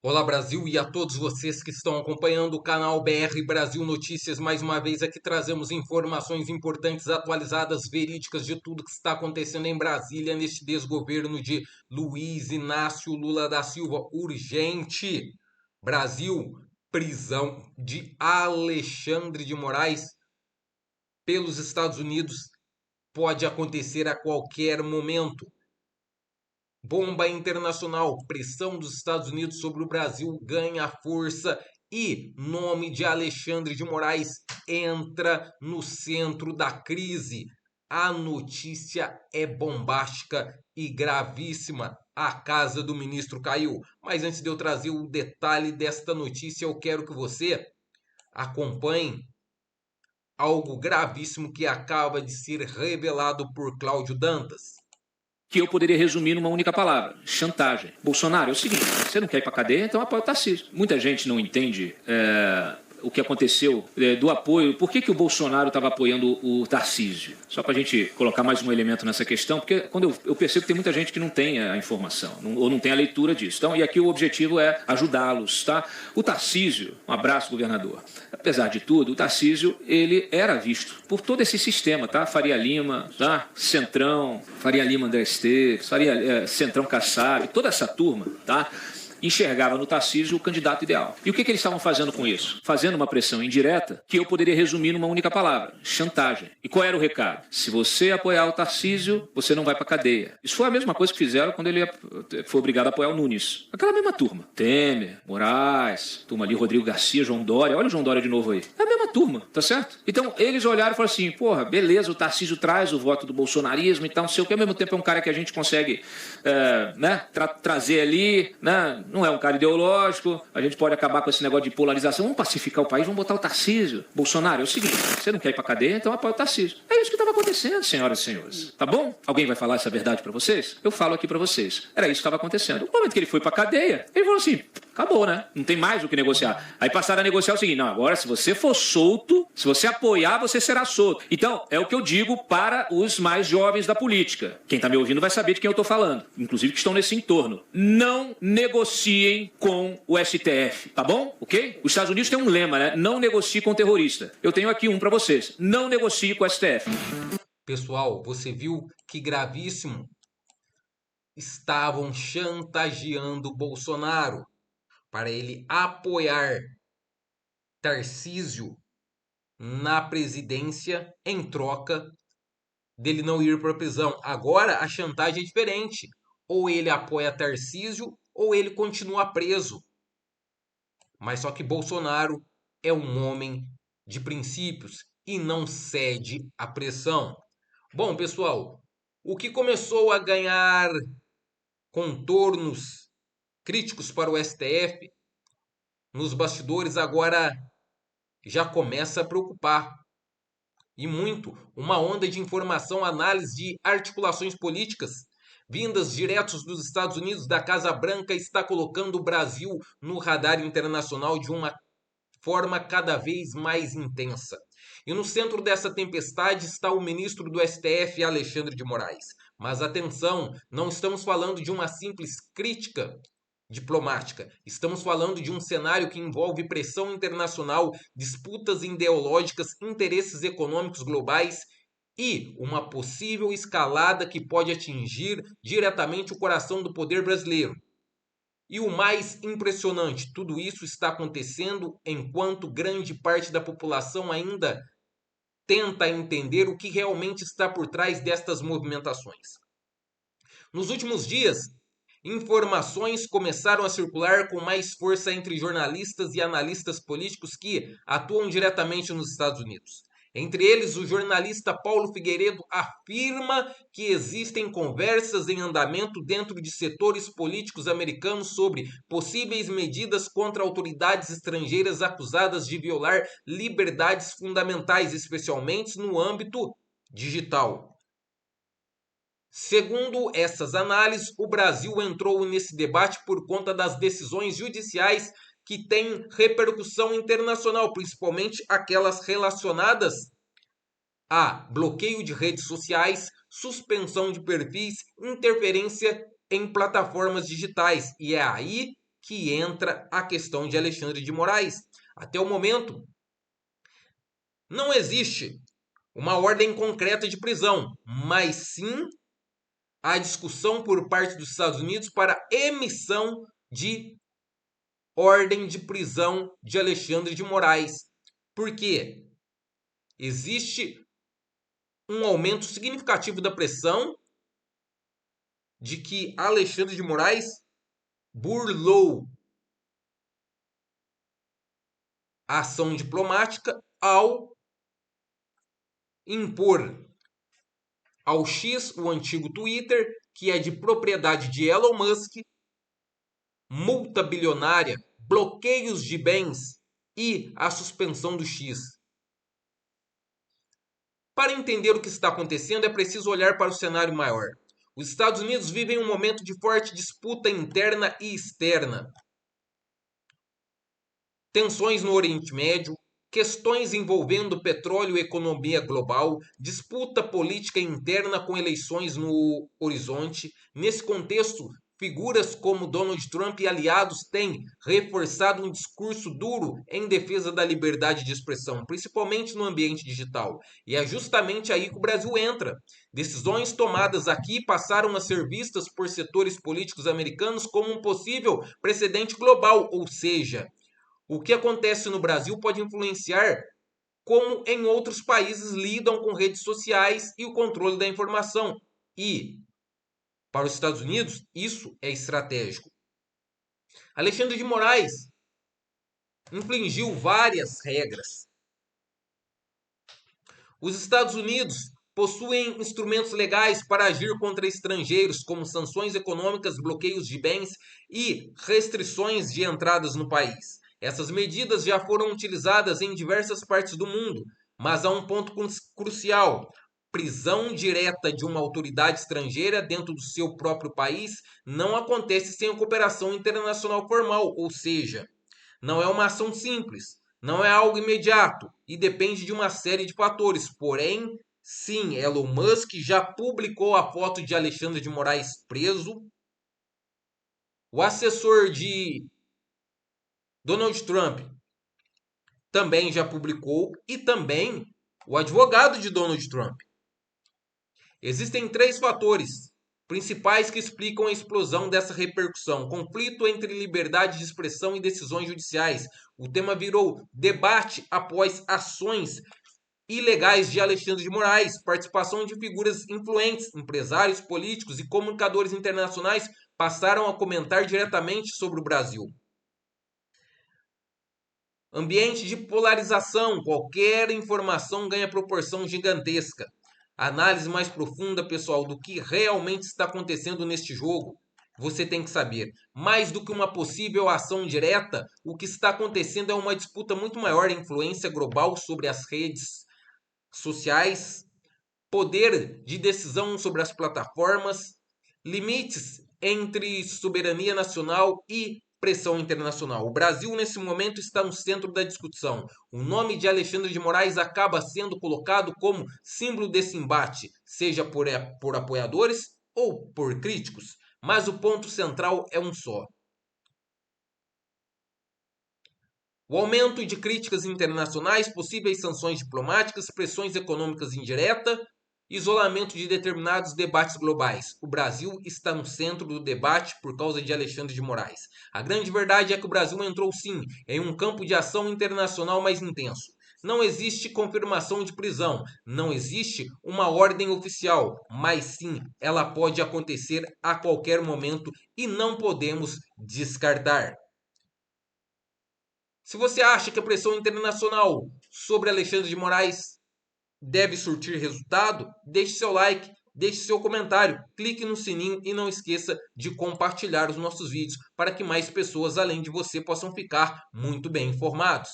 Olá Brasil e a todos vocês que estão acompanhando o canal BR Brasil Notícias. Mais uma vez aqui trazemos informações importantes, atualizadas, verídicas de tudo que está acontecendo em Brasília neste desgoverno de Luiz Inácio Lula da Silva. Urgente! Brasil, prisão de Alexandre de Moraes pelos Estados Unidos pode acontecer a qualquer momento. Bomba internacional, pressão dos Estados Unidos sobre o Brasil ganha força e nome de Alexandre de Moraes entra no centro da crise. A notícia é bombástica e gravíssima. A casa do ministro caiu. Mas antes de eu trazer o detalhe desta notícia, eu quero que você acompanhe algo gravíssimo que acaba de ser revelado por Cláudio Dantas. Que eu poderia resumir numa única palavra: chantagem. Bolsonaro, é o seguinte, você não quer ir para cadeia, então apoia o Tarcísio. Muita gente não entende o que aconteceu do apoio. Por que o Bolsonaro estava apoiando o Tarcísio? Só para a gente colocar mais um elemento nessa questão, porque quando eu percebo que tem muita gente que não tem a informação, ou não tem a leitura disso. Então, e aqui o objetivo é ajudá-los, tá? O Tarcísio, um abraço, governador. Apesar de tudo, o Tarcísio, ele era visto por todo esse sistema, tá? Faria Lima, tá? Centrão, Faria Lima André Esteves, Centrão Kassab, toda essa turma, tá? Enxergava no Tarcísio o candidato ideal. E o que eles estavam fazendo com isso? Fazendo uma pressão indireta que eu poderia resumir numa única palavra: chantagem. E qual era o recado? Se você apoiar o Tarcísio, você não vai para cadeia. Isso foi a mesma coisa que fizeram quando ele foi obrigado a apoiar o Nunes. Aquela mesma turma. Temer, Moraes, turma ali, Rodrigo Garcia, João Dória. Olha o João Dória de novo aí. É a mesma turma, tá certo? Então eles olharam e falaram assim: porra, beleza, o Tarcísio traz o voto do bolsonarismo e tal, não sei o que. Ao mesmo tempo é um cara que a gente consegue trazer ali, né? Não é um cara ideológico, a gente pode acabar com esse negócio de polarização. Vamos pacificar o país, vamos botar o Tarcísio. Bolsonaro, é o seguinte, você não quer ir pra cadeia, então apoia o Tarcísio. É isso que estava acontecendo, senhoras e senhores. Tá bom? Alguém vai falar essa verdade pra vocês? Eu falo aqui pra vocês. Era isso que estava acontecendo. No momento que ele foi pra cadeia, ele falou assim: acabou, né? Não tem mais o que negociar. Aí passaram a negociar o seguinte: não, agora se você for solto, se você apoiar, você será solto. Então, é o que eu digo para os mais jovens da política. Quem tá me ouvindo vai saber de quem eu tô falando, inclusive que estão nesse entorno. Não negociem com o STF, tá bom? Ok? Os Estados Unidos têm um lema, né? Não negocie com terrorista. Eu tenho aqui um para vocês: não negocie com o STF. Pessoal, você viu que gravíssimo? Estavam chantageando Bolsonaro para ele apoiar Tarcísio na presidência em troca dele não ir para a prisão. Agora a chantagem é diferente. Ou ele apoia Tarcísio ou ele continua preso. Mas só que Bolsonaro é um homem de princípios e não cede à pressão. Bom, pessoal, o que começou a ganhar contornos críticos para o STF nos bastidores agora já começa a preocupar. E muito, uma onda de informação, análise de articulações políticas vindas diretos dos Estados Unidos, da Casa Branca, está colocando o Brasil no radar internacional de uma forma cada vez mais intensa. E no centro dessa tempestade está o ministro do STF, Alexandre de Moraes. Mas atenção, não estamos falando de uma simples crítica diplomática. Estamos falando de um cenário que envolve pressão internacional, disputas ideológicas, interesses econômicos globais e uma possível escalada que pode atingir diretamente o coração do poder brasileiro. E o mais impressionante, tudo isso está acontecendo enquanto grande parte da população ainda tenta entender o que realmente está por trás destas movimentações. Nos últimos dias, informações começaram a circular com mais força entre jornalistas e analistas políticos que atuam diretamente nos Estados Unidos. Entre eles, o jornalista Paulo Figueiredo afirma que existem conversas em andamento dentro de setores políticos americanos sobre possíveis medidas contra autoridades estrangeiras acusadas de violar liberdades fundamentais, especialmente no âmbito digital. Segundo essas análises, o Brasil entrou nesse debate por conta das decisões judiciais que têm repercussão internacional, principalmente aquelas relacionadas a bloqueio de redes sociais, suspensão de perfis, interferência em plataformas digitais. E é aí que entra a questão de Alexandre de Moraes. Até o momento, não existe uma ordem concreta de prisão, mas sim a discussão por parte dos Estados Unidos para emissão de ordem de prisão de Alexandre de Moraes. Por quê? Existe um aumento significativo da pressão de que Alexandre de Moraes burlou a ação diplomática ao impor ao X, o antigo Twitter, que é de propriedade de Elon Musk, multa bilionária, bloqueios de bens e a suspensão do X. Para entender o que está acontecendo, é preciso olhar para o cenário maior. Os Estados Unidos vivem um momento de forte disputa interna e externa. Tensões no Oriente Médio, questões envolvendo petróleo e economia global, disputa política interna com eleições no horizonte. Nesse contexto, figuras como Donald Trump e aliados têm reforçado um discurso duro em defesa da liberdade de expressão, principalmente no ambiente digital. E é justamente aí que o Brasil entra. Decisões tomadas aqui passaram a ser vistas por setores políticos americanos como um possível precedente global, ou seja, o que acontece no Brasil pode influenciar como em outros países lidam com redes sociais e o controle da informação. E, para os Estados Unidos, isso é estratégico. Alexandre de Moraes infringiu várias regras. Os Estados Unidos possuem instrumentos legais para agir contra estrangeiros, como sanções econômicas, bloqueios de bens e restrições de entradas no país. Essas medidas já foram utilizadas em diversas partes do mundo, mas há um ponto crucial. Prisão direta de uma autoridade estrangeira dentro do seu próprio país não acontece sem a cooperação internacional formal, ou seja, não é uma ação simples, não é algo imediato e depende de uma série de fatores. Porém, sim, Elon Musk já publicou a foto de Alexandre de Moraes preso. O assessor de Donald Trump também já publicou e também o advogado de Donald Trump. Existem 3 fatores principais que explicam a explosão dessa repercussão. Conflito entre liberdade de expressão e decisões judiciais. O tema virou debate após ações ilegais de Alexandre de Moraes. Participação de figuras influentes, empresários, políticos e comunicadores internacionais passaram a comentar diretamente sobre o Brasil. Ambiente de polarização, qualquer informação ganha proporção gigantesca. Análise mais profunda, pessoal, do que realmente está acontecendo neste jogo, você tem que saber. Mais do que uma possível ação direta, o que está acontecendo é uma disputa muito maior de influência global sobre as redes sociais, poder de decisão sobre as plataformas, limites entre soberania nacional e pressão internacional. O Brasil, nesse momento, está no centro da discussão. O nome de Alexandre de Moraes acaba sendo colocado como símbolo desse embate, seja por apoiadores ou por críticos. Mas o ponto central é um só. O aumento de críticas internacionais, possíveis sanções diplomáticas, pressões econômicas indiretas, isolamento de determinados debates globais. O Brasil está no centro do debate por causa de Alexandre de Moraes. A grande verdade é que o Brasil entrou sim em um campo de ação internacional mais intenso. Não existe confirmação de prisão, não existe uma ordem oficial, mas sim, ela pode acontecer a qualquer momento e não podemos descartar. Se você acha que a pressão internacional sobre Alexandre de Moraes deve surtir resultado, deixe seu like, deixe seu comentário, clique no sininho e não esqueça de compartilhar os nossos vídeos para que mais pessoas além de você possam ficar muito bem informados.